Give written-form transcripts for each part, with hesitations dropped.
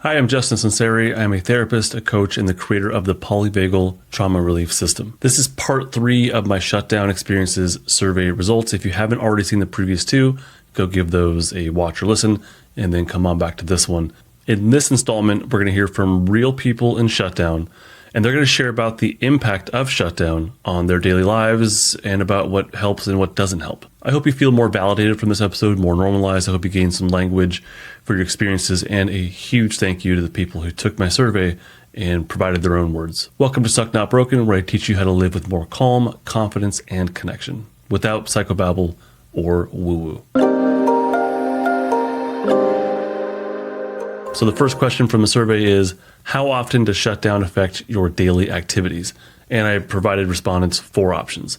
Hi, I'm Justin Sunseri. I'm a therapist, a coach, and the creator of the Polyvagal Trauma Relief System. This is part 3 of my Shutdown Experiences Survey results. If you haven't already seen the previous 2, go give those a watch or listen, and then come on back to this one. In this installment, we're going to hear from real people in shutdown, and they're going to share about the impact of shutdown on their daily lives and about what helps and what doesn't help. I hope you feel more validated from this episode, more normalized. I hope you gain some language for your experiences, and a huge thank you to the people who took my survey and provided their own words. Welcome to Suck Not Broken, where I teach you how to live with more calm, confidence, and connection without psychobabble or woo-woo. So the first question from the survey is, how often does shutdown affect your daily activities? And I provided respondents 4 options.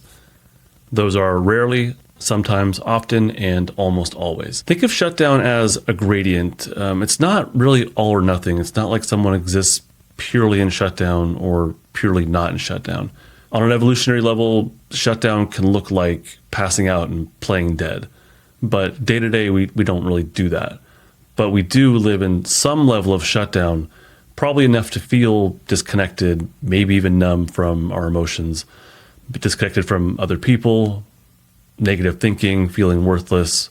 Those are rarely, sometimes, often, and almost always. Think of shutdown as a gradient. It's not really all or nothing. It's not like someone exists purely in shutdown or purely not in shutdown. On an evolutionary level, shutdown can look like passing out and playing dead. But day to day, we don't really do that. But we do live in some level of shutdown, probably enough to feel disconnected, maybe even numb from our emotions, disconnected from other people, negative thinking, feeling worthless.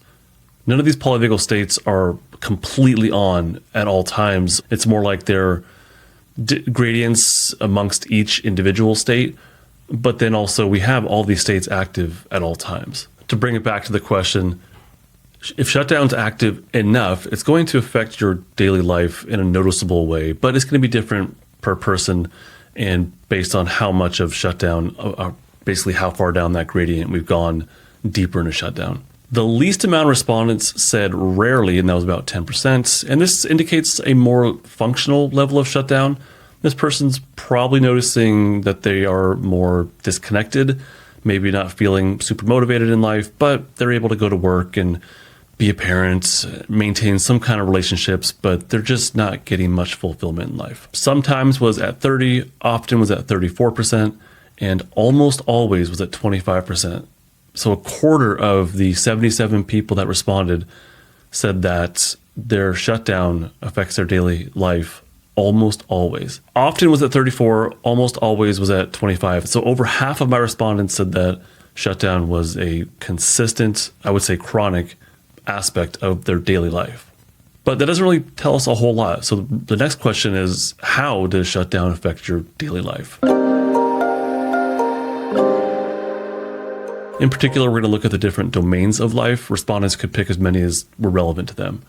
None of these polyvagal states are completely on at all times. It's more like they're gradients amongst each individual state, but then also we have all these states active at all times. To bring it back to the question, if shutdown's active enough, it's going to affect your daily life in a noticeable way, but it's going to be different per person and based on how much of shutdown, basically how far down that gradient we've gone deeper into shutdown. The least amount of respondents said rarely, and that was about 10%. And this indicates a more functional level of shutdown. This person's probably noticing that they are more disconnected, maybe not feeling super motivated in life, but they're able to go to work and be a parent, maintain some kind of relationships, but they're just not getting much fulfillment in life. Sometimes was at 30, often was at 34%, and almost always was at 25%. So a quarter of the 77 people that responded said that their shutdown affects their daily life almost always. Often was at 34, almost always was at 25. So over half of my respondents said that shutdown was a consistent, I would say chronic, aspect of their daily life. But that doesn't really tell us a whole lot. So the next question is, how does shutdown affect your daily life? In particular, we're going to look at the different domains of life. Respondents could pick as many as were relevant to them.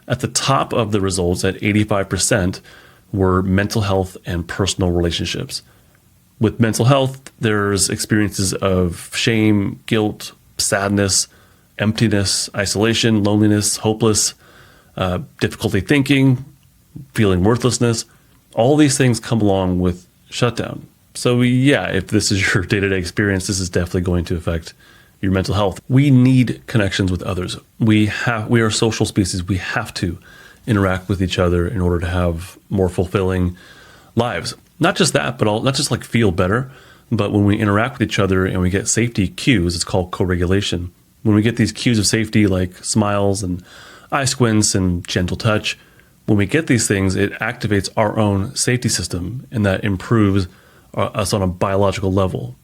At the top of the results, at 85%, were mental health and personal relationships. With mental health, there's experiences of shame, guilt, sadness, emptiness, isolation, loneliness, hopeless, difficulty thinking, feeling worthlessness. All these things come along with shutdown. So yeah, if this is your day-to-day experience, this is definitely going to affect your mental health. We need connections with others. We are a social species. We have to interact with each other in order to have more fulfilling lives. Not just that, but not just like feel better, but when we interact with each other and we get safety cues, it's called co-regulation. When we get these cues of safety like smiles and eye squints and gentle touch, when we get these things, it activates our own safety system, and that improves us on a biological level.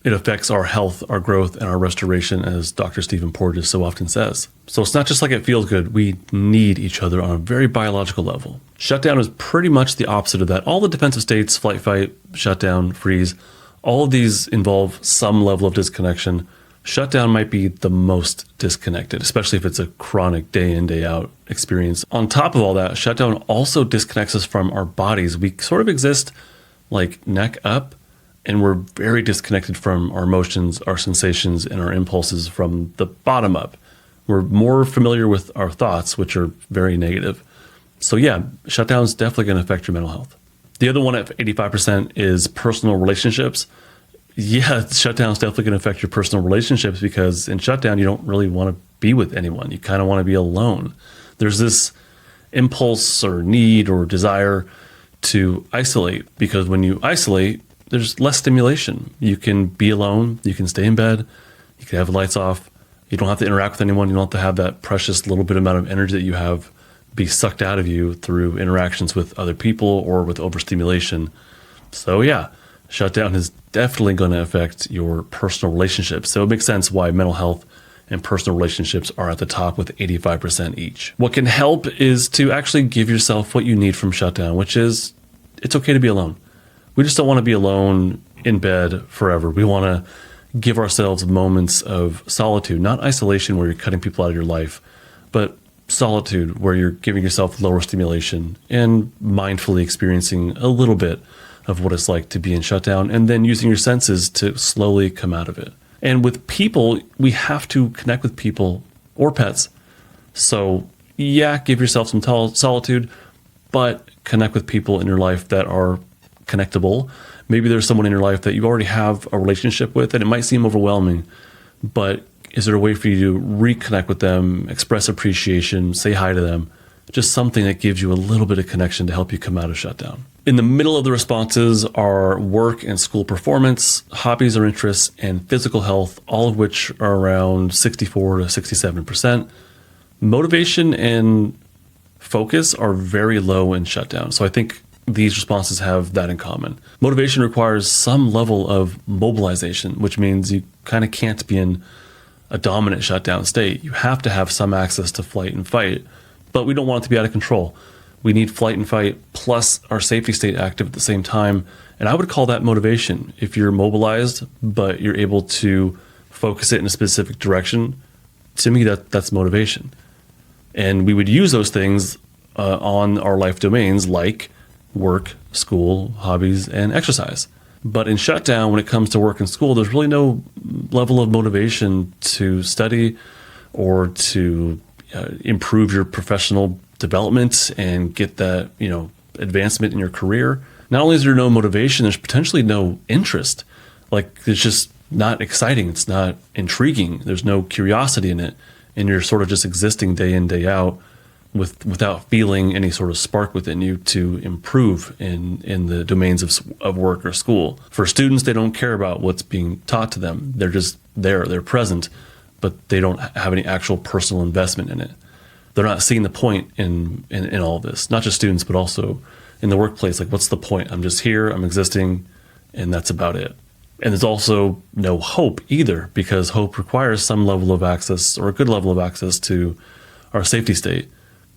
It affects our health, our growth, and our restoration, as Dr. Stephen Porges so often says. So it's not just like it feels good. We need each other on a very biological level. Shutdown is pretty much the opposite of that. All the defensive states, flight, fight, shutdown, freeze, all of these involve some level of disconnection. Shutdown might be the most disconnected, especially if it's a chronic day in, day out experience. On top of all that, shutdown also disconnects us from our bodies. We sort of exist like neck up, and we're very disconnected from our emotions, our sensations, and our impulses from the bottom up. We're more familiar with our thoughts, which are very negative. So yeah, shutdown is definitely going to affect your mental health. The other one at 85% is personal relationships. Yeah, shutdown is definitely going to affect your personal relationships, because in shutdown, you don't really want to be with anyone. You kind of want to be alone. There's this impulse or need or desire to isolate, because when you isolate, there's less stimulation. You can be alone. You can stay in bed. You can have the lights off. You don't have to interact with anyone. You don't have to have that precious little bit amount of energy that you have be sucked out of you through interactions with other people or with overstimulation. So yeah, shutdown is definitely going to affect your personal relationships. So it makes sense why mental health and personal relationships are at the top with 85% each. What can help is to actually give yourself what you need from shutdown, which is it's okay to be alone. We just don't want to be alone in bed forever. We want to give ourselves moments of solitude, not isolation where you're cutting people out of your life, but solitude where you're giving yourself lower stimulation and mindfully experiencing a little bit of what it's like to be in shutdown, and then using your senses to slowly come out of it. And with people, we have to connect with people or pets. So yeah, give yourself some solitude, but connect with people in your life that are connectable. Maybe there's someone in your life that you already have a relationship with, and it might seem overwhelming, but is there a way for you to reconnect with them, express appreciation, say hi to them? Just something that gives you a little bit of connection to help you come out of shutdown. In the middle of the responses are work and school performance, hobbies or interests, and physical health, all of which are around 64 to 67%. Motivation and focus are very low in shutdown. So I think these responses have that in common. Motivation requires some level of mobilization, which means you kind of can't be in a dominant shutdown state. You have to have some access to flight and fight, but we don't want it to be out of control. We need flight and fight plus our safety state active at the same time. And I would call that motivation. If you're mobilized, but you're able to focus it in a specific direction, to me, that's motivation. And we would use those things on our life domains like work, school, hobbies, and exercise. But in shutdown, when it comes to work and school, there's really no level of motivation to study or to improve your professional development and get that, advancement in your career. Not only is there no motivation, there's potentially no interest. Like, it's just not exciting. It's not intriguing. There's no curiosity in it. And you're sort of just existing day in, day out without feeling any sort of spark within you to improve in the domains of work or school. For students, they don't care about what's being taught to them. They're just there. They're present, but they don't have any actual personal investment in it. They're not seeing the point in all of this, not just students, but also in the workplace. Like, what's the point? I'm just here, I'm existing, and that's about it. And there's also no hope either, because hope requires some level of access or a good level of access to our safety state.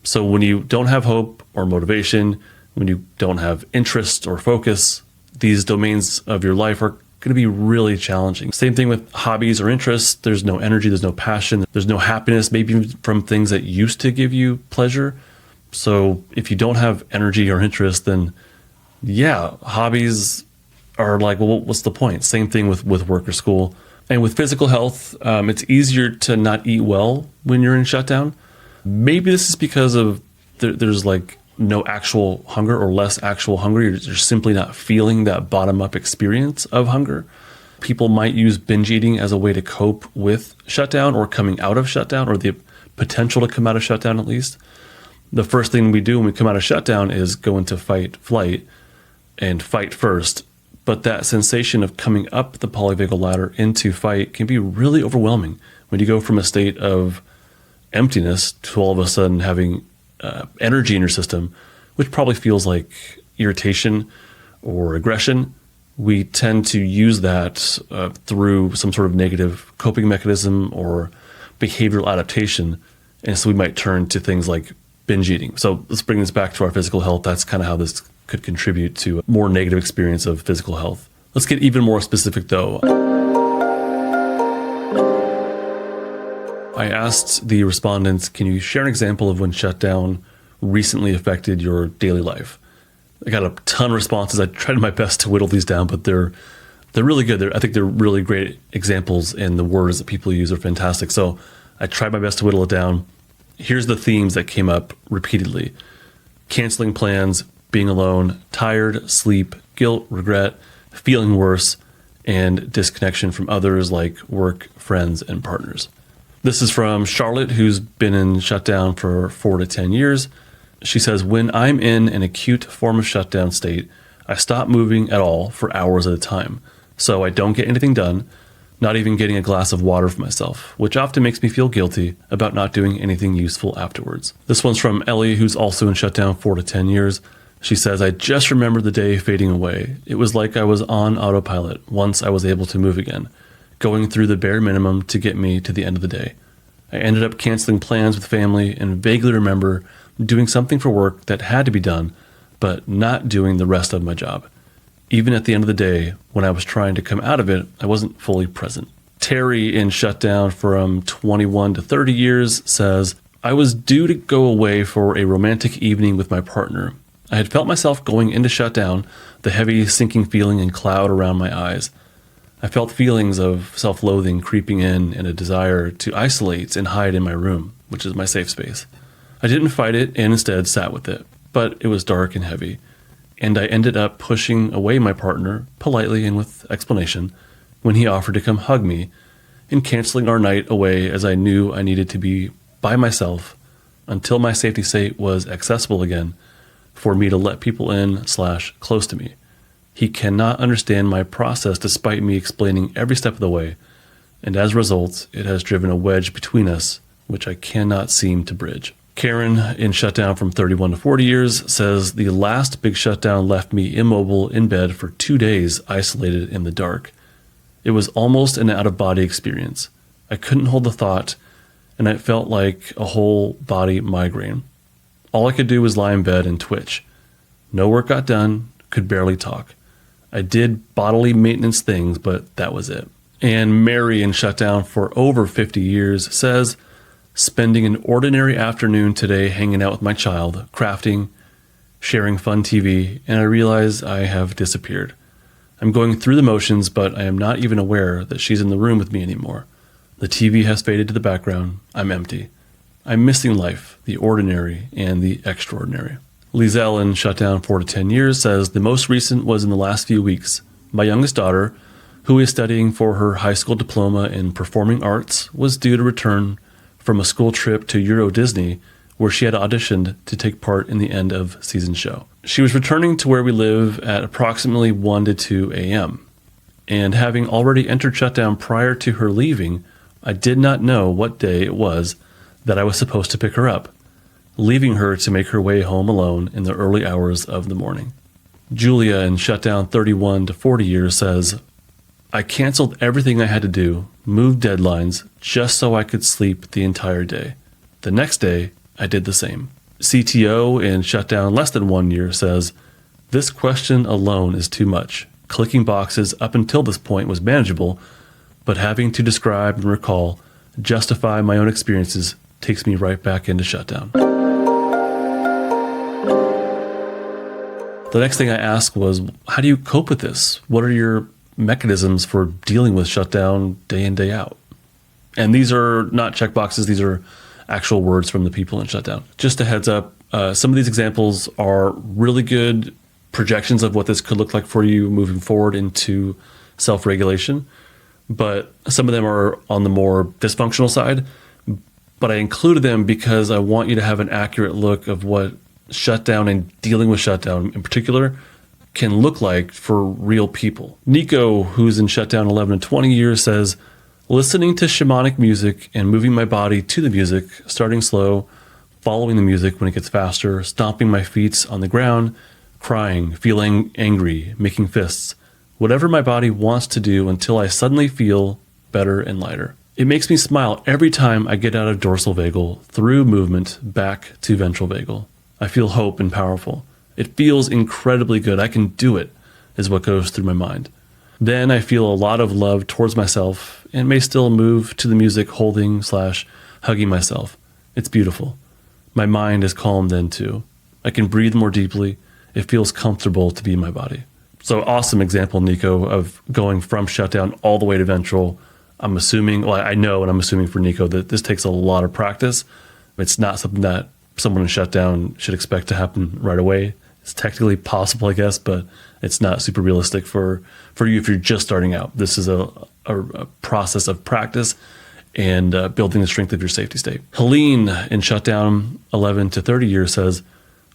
So when you don't have hope or motivation, when you don't have interest or focus, these domains of your life are going to be really challenging. Same thing with hobbies or interests. There's no energy, there's no passion, there's no happiness, maybe even from things that used to give you pleasure. So if you don't have energy or interest, then yeah, hobbies are like, well, what's the point? Same thing with work or school. And with physical health, it's easier to not eat well when you're in shutdown. Maybe this is because of there's like no actual hunger or less actual hunger. You're simply not feeling that bottom-up experience of hunger. People might use binge eating as a way to cope with shutdown or coming out of shutdown, or the potential to come out of shutdown at least. The first thing we do when we come out of shutdown is go into fight, flight, and fight first. But that sensation of coming up the polyvagal ladder into fight can be really overwhelming when you go from a state of emptiness to all of a sudden having energy in your system, which probably feels like irritation or aggression. We tend to use that through some sort of negative coping mechanism or behavioral adaptation. And so we might turn to things like binge eating. So let's bring this back to our physical health. That's kind of how this could contribute to a more negative experience of physical health. Let's get even more specific though. I asked the respondents, can you share an example of when shutdown recently affected your daily life? I got a ton of responses. I tried my best to whittle these down, but they're really good. I think they're really great examples, and the words that people use are fantastic. So I tried my best to whittle it down. Here's the themes that came up repeatedly: canceling plans, being alone, tired, sleep, guilt, regret, feeling worse, and disconnection from others like work, friends, and partners. This is from Charlotte, who's been in shutdown for 4 to 10 years. She says, when I'm in an acute form of shutdown state, I stop moving at all for hours at a time. So I don't get anything done. not even getting a glass of water for myself, which often makes me feel guilty about not doing anything useful afterwards. This one's from Ellie, who's also in shutdown 4 to 10 years. She says, I just remember the day fading away. It was like I was on autopilot once I was able to move again, going through the bare minimum to get me to the end of the day. I ended up canceling plans with family and vaguely remember doing something for work that had to be done, but not doing the rest of my job. Even at the end of the day, when I was trying to come out of it, I wasn't fully present. Terry in shutdown from 21 to 30 years says, I was due to go away for a romantic evening with my partner. I had felt myself going into shutdown, the heavy sinking feeling and cloud around my eyes. I felt feelings of self-loathing creeping in and a desire to isolate and hide in my room, which is my safe space. I didn't fight it and instead sat with it, but it was dark and heavy. And I ended up pushing away my partner, politely and with explanation, when he offered to come hug me, and canceling our night away as I knew I needed to be by myself until my safety state was accessible again for me to let people in / close to me. He cannot understand my process despite me explaining every step of the way, and as a result, it has driven a wedge between us, which I cannot seem to bridge. Karen, in shutdown from 31 to 40 years, says the last big shutdown left me immobile in bed for 2 days, isolated in the dark. It was almost an out-of-body experience. I couldn't hold the thought, and it felt like a whole body migraine. All I could do was lie in bed and twitch. No work got done, could barely talk. I did bodily maintenance things, but that was it. And Mary, in shutdown for over 50 years, says, spending an ordinary afternoon today hanging out with my child, crafting, sharing fun TV, and I realize I have disappeared. I'm going through the motions, but I am not even aware that she's in the room with me anymore. The TV has faded to the background. I'm empty. I'm missing life, the ordinary and the extraordinary. Lizelle, in shutdown 4 to 10 years, says the most recent was in the last few weeks. My youngest daughter, who is studying for her high school diploma in performing arts, was due to return from a school trip to Euro Disney, where she had auditioned to take part in the end of season show. She was returning to where we live at approximately 1 to 2 a.m. And having already entered shutdown prior to her leaving, I did not know what day it was that I was supposed to pick her up, leaving her to make her way home alone in the early hours of the morning. Julia, in shutdown 31 to 40 years, says, I canceled everything I had to do, moved deadlines, just so I could sleep the entire day. The next day, I did the same. CTO, in shutdown less than 1 year, says, this question alone is too much. Clicking boxes up until this point was manageable, but having to describe and recall, justify my own experiences takes me right back into shutdown. The next thing I asked was, how do you cope with this? What are your mechanisms for dealing with shutdown day in, day out? And these are not checkboxes. These are actual words from the people in shutdown. Just a heads up, some of these examples are really good projections of what this could look like for you moving forward into self-regulation, but some of them are on the more dysfunctional side. But I included them because I want you to have an accurate look of what shutdown and dealing with shutdown in particular can look like for real people. Nico, who's in shutdown 11 to 20 years, says, listening to shamanic music and moving my body to the music, starting slow, following the music when it gets faster, stomping my feet on the ground, crying, feeling angry, making fists, whatever my body wants to do until I suddenly feel better and lighter. It makes me smile every time I get out of dorsal vagal, through movement, back to ventral vagal. I feel hope and powerful. It feels incredibly good. I can do it, is what goes through my mind. Then I feel a lot of love towards myself and may still move to the music, holding / hugging myself. It's beautiful. My mind is calm then too. I can breathe more deeply. It feels comfortable to be in my body. So awesome example, Nico, of going from shutdown all the way to ventral. I'm assuming, well, I know and I'm assuming for Nico that this takes a lot of practice. It's not something that someone in shutdown should expect to happen right away. It's technically possible, I guess, but it's not super realistic for you if you're just starting out. This is a process of practice and building the strength of your safety state. Helene, in shutdown 11 to 30 years, says,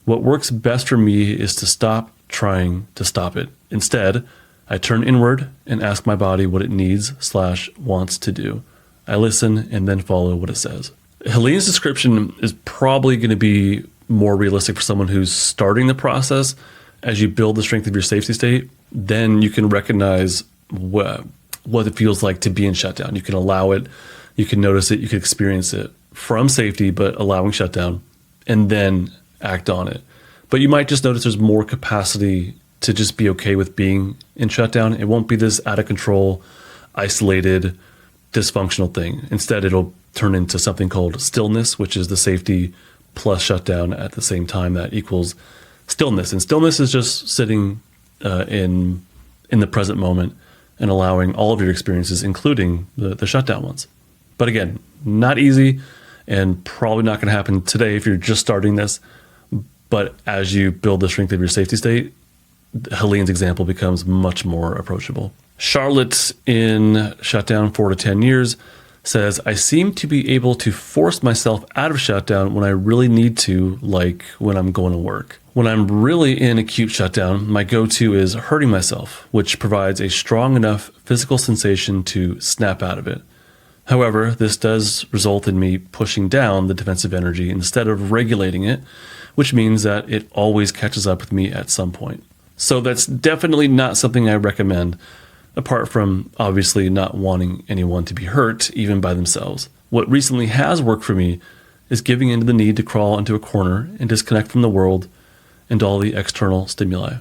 what works best for me is to stop trying to stop it. Instead, I turn inward and ask my body what it needs/wants to do. I listen and then follow what it says. Helene's description is probably going to be more realistic for someone who's starting the process. As you build the strength of your safety state, then you can recognize what it feels like to be in shutdown. You can allow it, you can notice it, you can experience it from safety, but allowing shutdown, and then act on it. But you might just notice there's more capacity to just be okay with being in shutdown. It won't be this out of control, isolated, dysfunctional thing. Instead, it'll turn into something called stillness, which is the safety plus shutdown at the same time. That equals stillness. And stillness is just sitting in the present moment and allowing all of your experiences, including the shutdown ones. But again, not easy and probably not going to happen today if you're just starting this. But as you build the strength of your safety state, Helene's example becomes much more approachable. Charlotte in shutdown 4 to 10 years says, I seem to be able to force myself out of shutdown when I really need to, like when I'm going to work. When I'm really in acute shutdown, my go-to is hurting myself, which provides a strong enough physical sensation to snap out of it. However, this does result in me pushing down the defensive energy instead of regulating it, which means that it always catches up with me at some point. So that's definitely not something I recommend, apart from obviously not wanting anyone to be hurt, even by themselves. What recently has worked for me is giving into the need to crawl into a corner and disconnect from the world and all the external stimuli.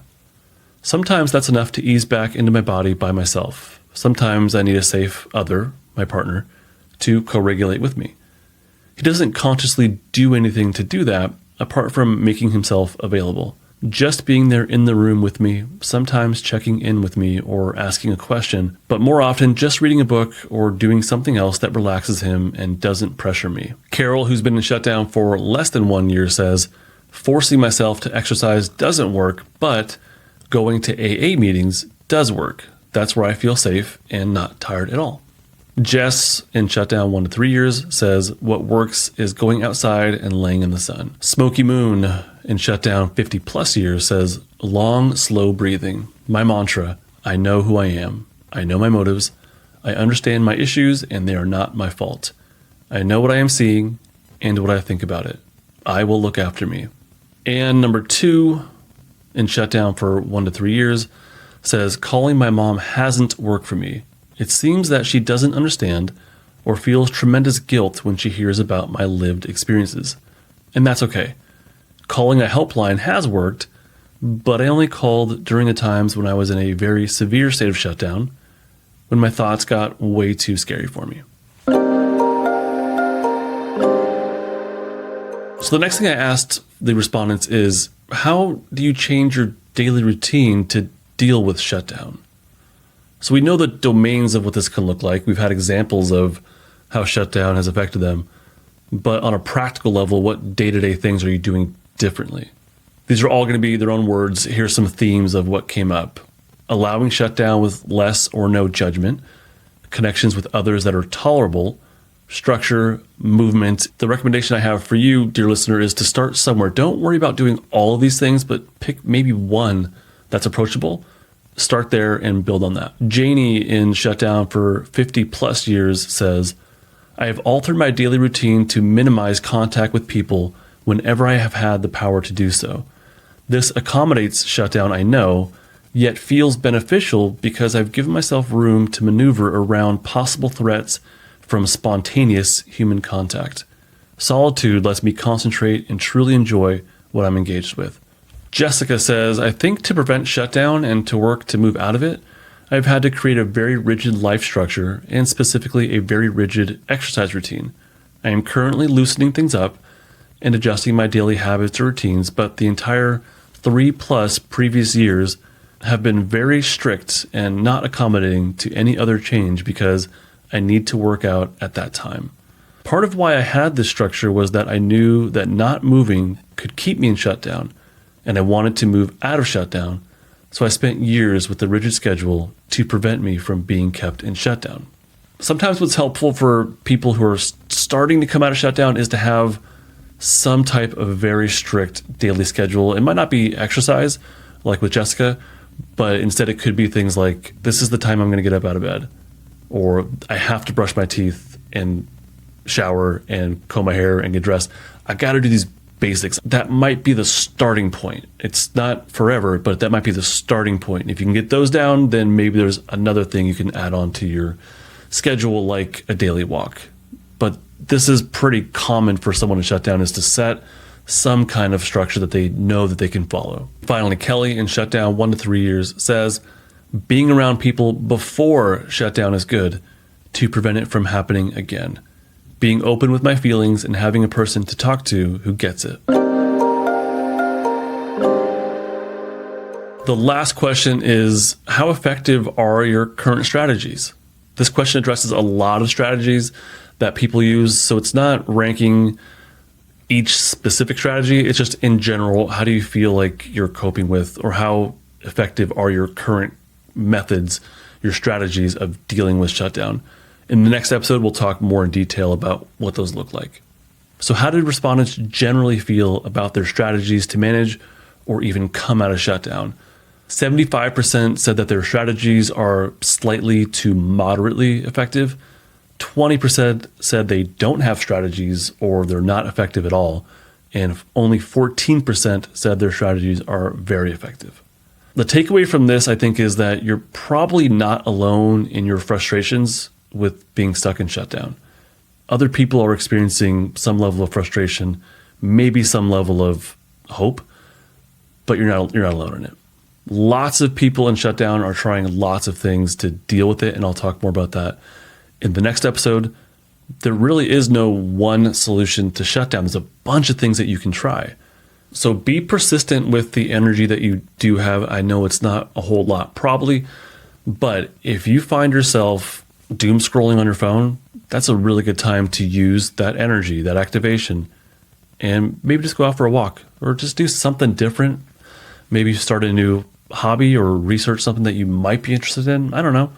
Sometimes that's enough to ease back into my body by myself. Sometimes I need a safe other, my partner, to co-regulate with me. He doesn't consciously do anything to do that, apart from making himself available. Just being there in the room with me, sometimes checking in with me or asking a question, but more often just reading a book or doing something else that relaxes him and doesn't pressure me. Carol, who's been in shutdown for less than 1 year, says, forcing myself to exercise doesn't work, but going to AA meetings does work. That's where I feel safe and not tired at all. Jess, in shutdown 1 to 3 years, says what works is going outside and laying in the sun. Smoky Moon, in shutdown 50 plus years, says long, slow breathing. My mantra, I know who I am. I know my motives. I understand my issues and they are not my fault. I know what I am seeing and what I think about it. I will look after me. And number 2, in shutdown for 1 to 3 years, says calling my mom hasn't worked for me. It seems that she doesn't understand or feels tremendous guilt when she hears about my lived experiences. And that's okay. Calling a helpline has worked, but I only called during the times when I was in a very severe state of shutdown, when my thoughts got way too scary for me. So the next thing I asked the respondents is, how do you change your daily routine to deal with shutdown? So we know the domains of what this can look like. We've had examples of how shutdown has affected them. But on a practical level, what day-to-day things are you doing differently? These are all going to be their own words. Here's some themes of what came up. Allowing shutdown with less or no judgment, connections with others that are tolerable, structure, movement. The recommendation I have for you, dear listener, is to start somewhere. Don't worry about doing all of these things, but pick maybe one that's approachable. Start there and build on that. Janie, in shutdown for 50 plus years, says, I have altered my daily routine to minimize contact with people whenever I have had the power to do so. This accommodates shutdown, I know, yet feels beneficial because I've given myself room to maneuver around possible threats from spontaneous human contact. Solitude lets me concentrate and truly enjoy what I'm engaged with. Jessica says, I think to prevent shutdown and to work to move out of it, I've had to create a very rigid life structure and specifically a very rigid exercise routine. I am currently loosening things up and adjusting my daily habits or routines, but the entire 3+ previous years have been very strict and not accommodating to any other change because I need to work out at that time. Part of why I had this structure was that I knew that not moving could keep me in shutdown, and I wanted to move out of shutdown, so I spent years with a rigid schedule to prevent me from being kept in shutdown. Sometimes what's helpful for people who are starting to come out of shutdown is to have some type of very strict daily schedule. It might not be exercise, like with Jessica, But instead it could be things like, this is the time I'm going to get up out of bed, or I have to brush my teeth and shower and comb my hair and get dressed. I got to do these basics. That might be the starting point. It's not forever, but that might be the starting point. And if you can get those down, then maybe there's another thing you can add on to your schedule, like a daily walk. But this is pretty common for someone to shut down, is to set some kind of structure that they know that they can follow. Finally, Kelly in Shutdown 1 to 3 years says, being around people before shutdown is good to prevent it from happening again. Being open with my feelings and having a person to talk to who gets it. The last question is, how effective are your current strategies? This question addresses a lot of strategies that people use, so it's not ranking each specific strategy. It's just in general, how do you feel like you're coping with, or how effective are your current methods, your strategies of dealing with shutdown? In the next episode, we'll talk more in detail about what those look like. So how did respondents generally feel about their strategies to manage or even come out of shutdown? 75% said that their strategies are slightly to moderately effective. 20% said they don't have strategies or they're not effective at all. And only 14% said their strategies are very effective. The takeaway from this, I think, is that you're probably not alone in your frustrations with being stuck in shutdown. Other people are experiencing some level of frustration, maybe some level of hope, but you're not alone in it. Lots of people in shutdown are trying lots of things to deal with it, and I'll talk more about that in the next episode. There really is no one solution to shutdown. There's a bunch of things that you can try. So be persistent with the energy that you do have. I know it's not a whole lot probably, but if you find yourself doom scrolling on your phone, that's a really good time to use that energy, that activation, and maybe just go out for a walk or just do something different. Maybe start a new hobby or research something that you might be interested in. I don't know.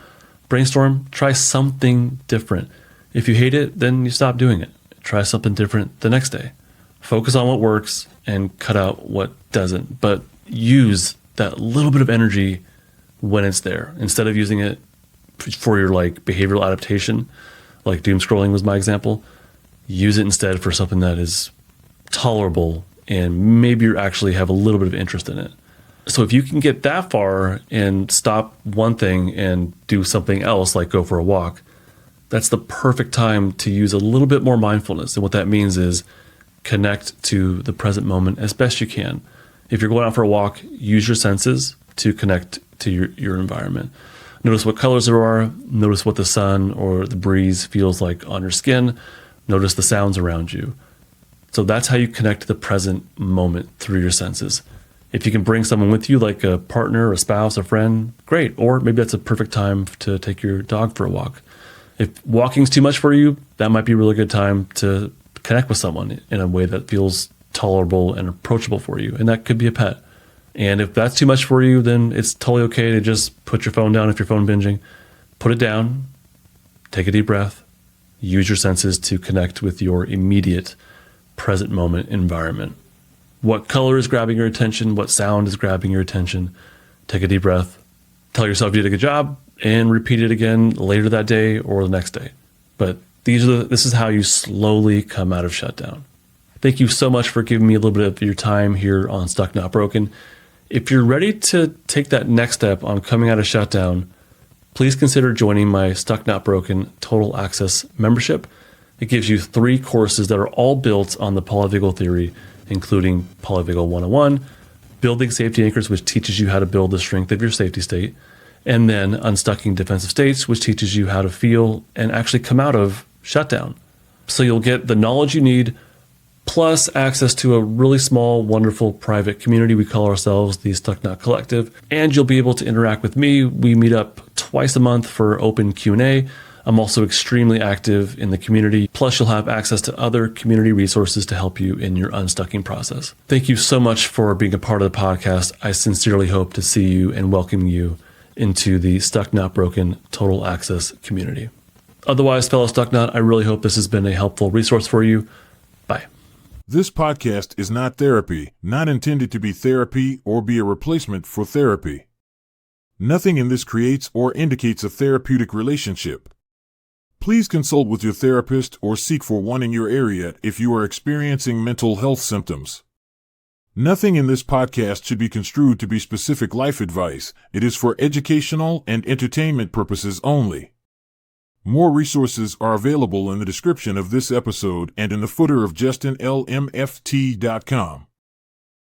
Brainstorm, try something different. If you hate it, then you stop doing it. Try something different the next day. Focus on what works and cut out what doesn't, but use that little bit of energy when it's there instead of using it for your behavioral adaptation, like doom scrolling was my example. Use it instead for something that is tolerable and maybe you actually have a little bit of interest in it. So if you can get that far and stop one thing and do something else, like go for a walk, that's the perfect time to use a little bit more mindfulness. And what that means is connect to the present moment as best you can. If you're going out for a walk, use your senses to connect to your environment. Notice what colors there are. Notice what the sun or the breeze feels like on your skin. Notice the sounds around you. So that's how you connect to the present moment through your senses. If you can bring someone with you, like a partner, a spouse, a friend, great. Or maybe that's a perfect time to take your dog for a walk. If walking's too much for you, that might be a really good time to connect with someone in a way that feels tolerable and approachable for you. And that could be a pet. And if that's too much for you, then it's totally okay to just put your phone down if you're phone binging. Put it down, take a deep breath, use your senses to connect with your immediate present moment environment. What color is grabbing your attention? What sound is grabbing your attention? Take a deep breath. Tell yourself you did a good job and repeat it again later that day or the next day. But this is how you slowly come out of shutdown. Thank you so much for giving me a little bit of your time here on Stuck Not Broken. If you're ready to take that next step on coming out of shutdown, please consider joining my Stuck Not Broken Total Access membership. It gives you 3 courses that are all built on the polyvagal theory, including Polyvagal 101, Building Safety Anchors, which teaches you how to build the strength of your safety state, and then Unstucking Defensive States, which teaches you how to feel and actually come out of shutdown. So you'll get the knowledge you need, plus access to a really small, wonderful private community. We call ourselves the Stuck Not Collective, and you'll be able to interact with me. We meet up twice a month for open Q&A. I'm also extremely active in the community. Plus, you'll have access to other community resources to help you in your unstucking process. Thank you so much for being a part of the podcast. I sincerely hope to see you and welcome you into the Stuck Not Broken Total Access community. Otherwise, fellow Stuck Not, I really hope this has been a helpful resource for you. Bye. This podcast is not therapy, not intended to be therapy or be a replacement for therapy. Nothing in this creates or indicates a therapeutic relationship. Please consult with your therapist or seek for one in your area if you are experiencing mental health symptoms. Nothing in this podcast should be construed to be specific life advice. It is for educational and entertainment purposes only. More resources are available in the description of this episode and in the footer of justinlmft.com.